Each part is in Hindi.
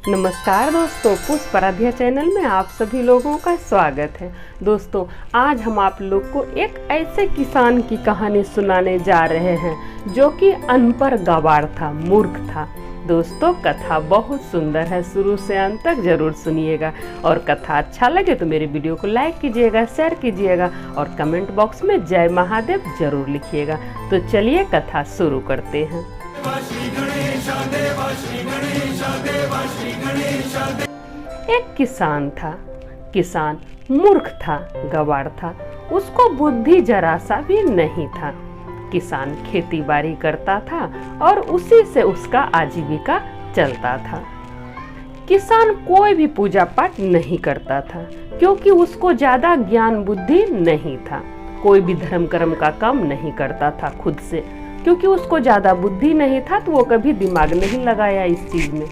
नमस्कार दोस्तों, पुष्प आराध्या चैनल में आप सभी लोगों का स्वागत है। दोस्तों, आज हम आप लोग को एक ऐसे किसान की कहानी सुनाने जा रहे हैं जो कि अनपढ़ गवार था, मूर्ख था। दोस्तों, कथा बहुत सुंदर है, शुरू से अंत तक जरूर सुनिएगा। और कथा अच्छा लगे तो मेरे वीडियो को लाइक कीजिएगा, शेयर कीजिएगा और कमेंट बॉक्स में जय महादेव जरूर लिखिएगा। तो चलिए कथा शुरू करते हैं। एक किसान था। किसान मूर्ख था, गवार था, उसको बुद्धि जरा सा भी नहीं था। किसान खेती बाड़ी करता था और उसी से उसका आजीविका चलता था। किसान कोई भी पूजा पाठ नहीं करता था क्योंकि उसको ज्यादा ज्ञान बुद्धि नहीं था। कोई भी धर्म कर्म का काम नहीं करता था खुद से, क्योंकि उसको ज्यादा बुद्धि नहीं था, तो वो कभी दिमाग नहीं लगाया इस चीज में।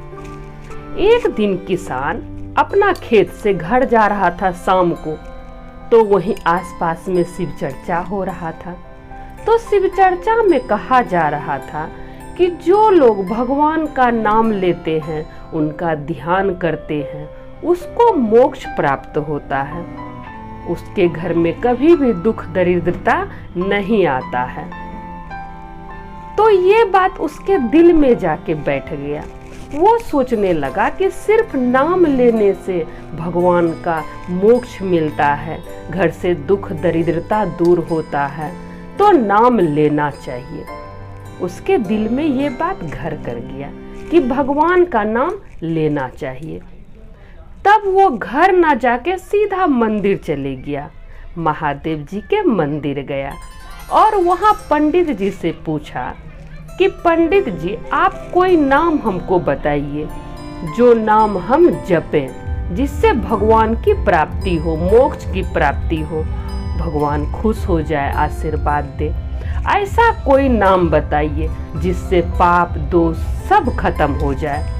एक दिन किसान अपना खेत से घर जा रहा था शाम को, तो वहीं आसपास में शिव चर्चा हो रहा था। तो शिव चर्चा में कहा जा रहा था कि जो लोग भगवान का नाम लेते हैं, उनका ध्यान करते हैं, उसको मोक्ष प्राप्त होता है। उसके घर में कभी भी दुख दरिद्रता नहीं आता है। तो ये बात उसके दिल में जाके बैठ गया। वो सोचने लगा कि सिर्फ नाम लेने से भगवान का मोक्ष मिलता है, घर से दुख दरिद्रता दूर होता है, तो नाम लेना चाहिए। उसके दिल में ये बात घर कर गया कि भगवान का नाम लेना चाहिए। तब वो घर ना जाके सीधा मंदिर चले गया, महादेव जी के मंदिर गया और वहाँ पंडित जी से पूछा कि पंडित जी, आप कोई नाम हमको बताइए जो नाम हम जपें, जिससे भगवान की प्राप्ति हो, मोक्ष की प्राप्ति हो, भगवान खुश हो जाए, आशीर्वाद दे। ऐसा कोई नाम बताइए जिससे पाप दोष सब खत्म हो जाए।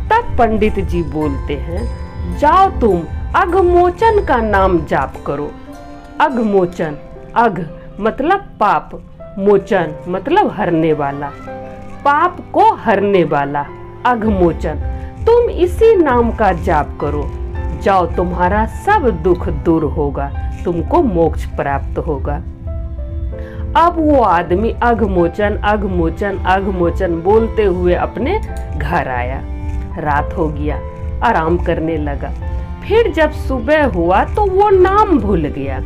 तब पंडित जी बोलते हैं, जाओ तुम अघमोचन का नाम जाप करो। अघमोचन, अघ मतलब पाप, मोचन मतलब हरने वाला, पाप को हरने वाला, अघमोचन। तुम इसी नाम का जाप करो, जाओ तुम्हारा सब दुख दूर होगा, तुमको मोक्ष प्राप्त होगा। अब वो आदमी अघमोचन अघमोचन अघमोचन बोलते हुए अपने घर आया। रात हो गया, आराम करने लगा। फिर जब सुबह हुआ तो वो नाम भूल गया।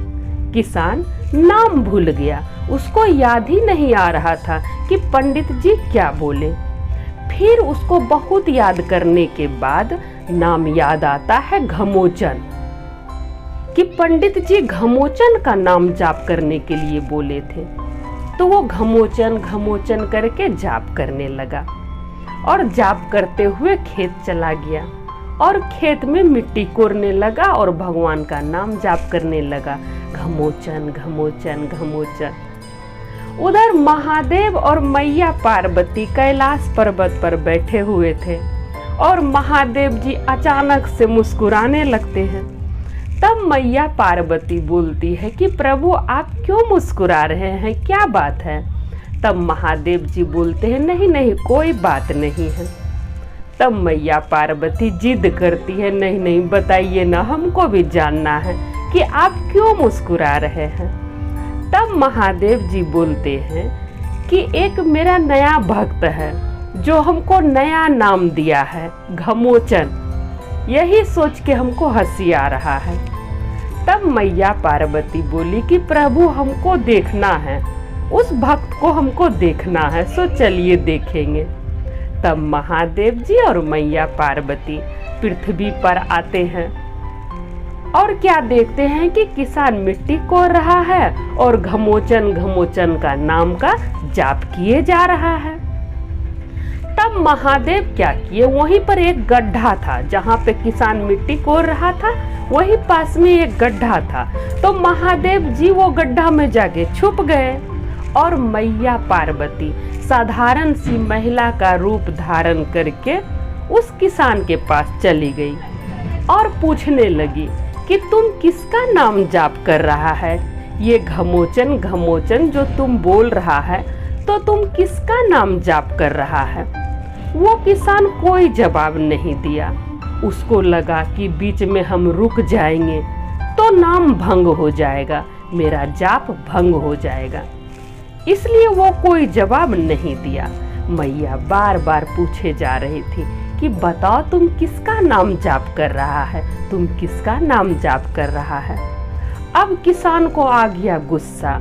किसान नाम भूल गया, उसको याद ही नहीं आ रहा था कि पंडित जी क्या बोले। फिर उसको बहुत याद करने के बाद नाम याद आता है घमोचन, कि पंडित जी घमोचन का नाम जाप करने के लिए बोले थे। तो वो घमोचन घमोचन करके जाप करने लगा और जाप करते हुए खेत चला गया और खेत में मिट्टी कोरने लगा और भगवान का नाम जाप करने लगा, घमोचन घमोचन घमोचन। उधर महादेव और मैया पार्वती कैलाश पर्वत पर बैठे हुए थे और महादेव जी अचानक से मुस्कुराने लगते हैं। तब मैया पार्वती बोलती है कि प्रभु, आप क्यों मुस्कुरा रहे हैं, क्या बात है? तब महादेव जी बोलते हैं, नहीं नहीं, कोई बात नहीं है। तब मैया पार्वती जिद करती है, नहीं नहीं, बताइए ना, हमको भी जानना है कि आप क्यों मुस्कुरा रहे हैं। तब महादेव जी बोलते हैं कि एक मेरा नया भक्त है जो हमको नया नाम दिया है, घमोचन। यही सोच के हमको हंसी आ रहा है। तब मैया पार्वती बोली कि प्रभु, हमको देखना है, उस भक्त को हमको देखना है, सो चलिए देखेंगे। तब महादेव जी और मैया पार्वती पृथ्वी पर आते हैं और क्या देखते हैं कि किसान मिट्टी कोर रहा है और घमोचन घमोचन का नाम का जाप किए जा रहा है। तब महादेव क्या किए, वहीं पर एक गड्ढा था जहाँ पे किसान मिट्टी कोर रहा था, वहीं पास में एक गड्ढा था। तो महादेव जी वो गड्ढा में जाके छुप गए और मैया पार्वती साधारण सी महिला का रूप धारण करके उस किसान के पास चली गई और पूछने लगी कि तुम किसका नाम जाप कर रहा है? ये घमोचन घमोचन जो तुम बोल रहा है, तो तुम किसका नाम जाप कर रहा है? वो किसान कोई जवाब नहीं दिया। उसको लगा कि बीच में हम रुक जाएंगे तो नाम भंग हो जाएगा, मेरा जाप भंग हो जाएगा, इसलिए वो कोई जवाब नहीं दिया। मैया बार बार पूछे जा रही थी कि बताओ तुम किसका नाम जाप कर रहा है, तुम किसका नाम जाप कर रहा है। अब किसान को आ गया गुस्सा,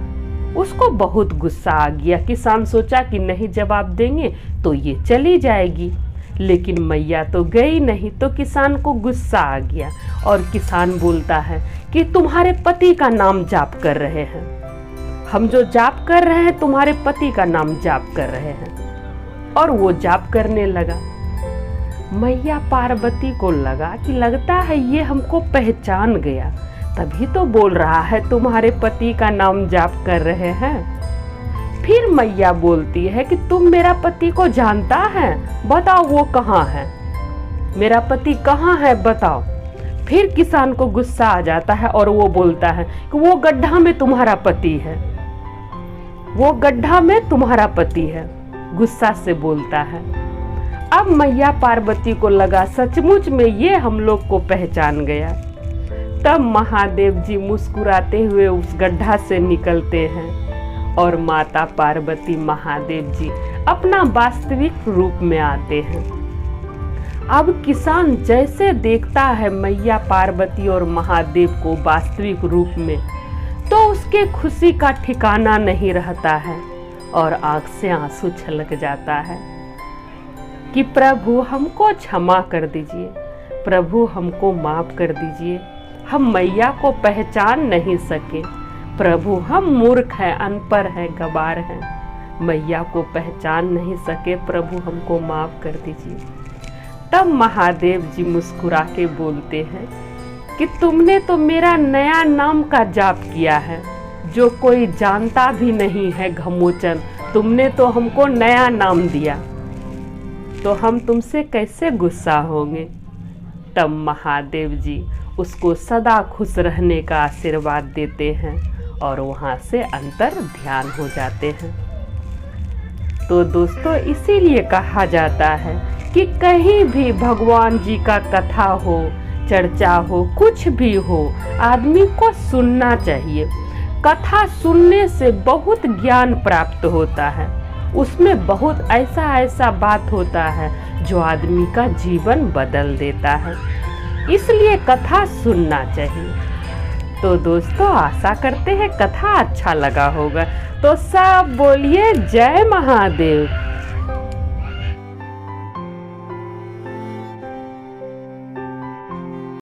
उसको बहुत गुस्सा आ गया। किसान सोचा कि नहीं जवाब देंगे तो ये चली जाएगी, लेकिन मैया तो गई नहीं, तो किसान को गुस्सा आ गया और किसान बोलता है कि तुम्हारे पति का नाम जाप कर रहे हैं, हम जो जाप कर रहे हैं तुम्हारे पति का नाम जाप कर रहे हैं। और वो जाप करने लगा। मैया पार्वती को लगा कि लगता है ये हमको पहचान गया, तभी तो बोल रहा है तुम्हारे पति का नाम जाप कर रहे हैं। फिर मैया बोलती है कि तुम मेरा पति को जानता है, बताओ वो कहाँ है, मेरा पति कहाँ है बताओ। फिर किसान को गुस्सा आ जाता है और वो बोलता है कि वो गड्ढा में तुम्हारा पति है, वो गड्ढा में तुम्हारा पति है, गुस्सा से बोलता है। अब मैया पार्वती को लगा सचमुच में ये हम लोग को पहचान गया। तब महादेव जी मुस्कुराते हुए उस गड्ढा से निकलते हैं और माता पार्वती महादेव जी अपना वास्तविक रूप में आते हैं। अब किसान जैसे देखता है मैया पार्वती और महादेव को वास्तविक रूप में, तो उसके खुशी का ठिकाना नहीं रहता है और आंख से आंसू छलक जाता है कि प्रभु हमको क्षमा कर दीजिए, प्रभु हमको माफ कर दीजिए, हम मैया को पहचान नहीं सके, प्रभु हम मूर्ख हैं, अनपढ़ हैं, गवार हैं, मैया को पहचान नहीं सके, प्रभु हमको माफ कर दीजिए। तब महादेव जी मुस्कुरा के बोलते हैं कि तुमने तो मेरा नया नाम का जाप किया है, जो कोई जानता भी नहीं है घमोचन, तुमने तो हमको नया नाम दिया, तो हम तुमसे कैसे गुस्सा होंगे। तब महादेव जी उसको सदा खुश रहने का आशीर्वाद देते हैं और वहाँ से अंतर ध्यान हो जाते हैं। तो दोस्तों इसीलिए कहा जाता है कि कहीं भी भगवान जी का कथा हो, चर्चा हो, कुछ भी हो, आदमी को सुनना चाहिए। कथा सुनने से बहुत ज्ञान प्राप्त होता है, उसमें बहुत ऐसा बात होता है जो आदमी का जीवन बदल देता है, इसलिए कथा सुनना चाहिए। तो दोस्तों आशा करते हैं कथा अच्छा लगा होगा, तो सब बोलिए जय महादेव।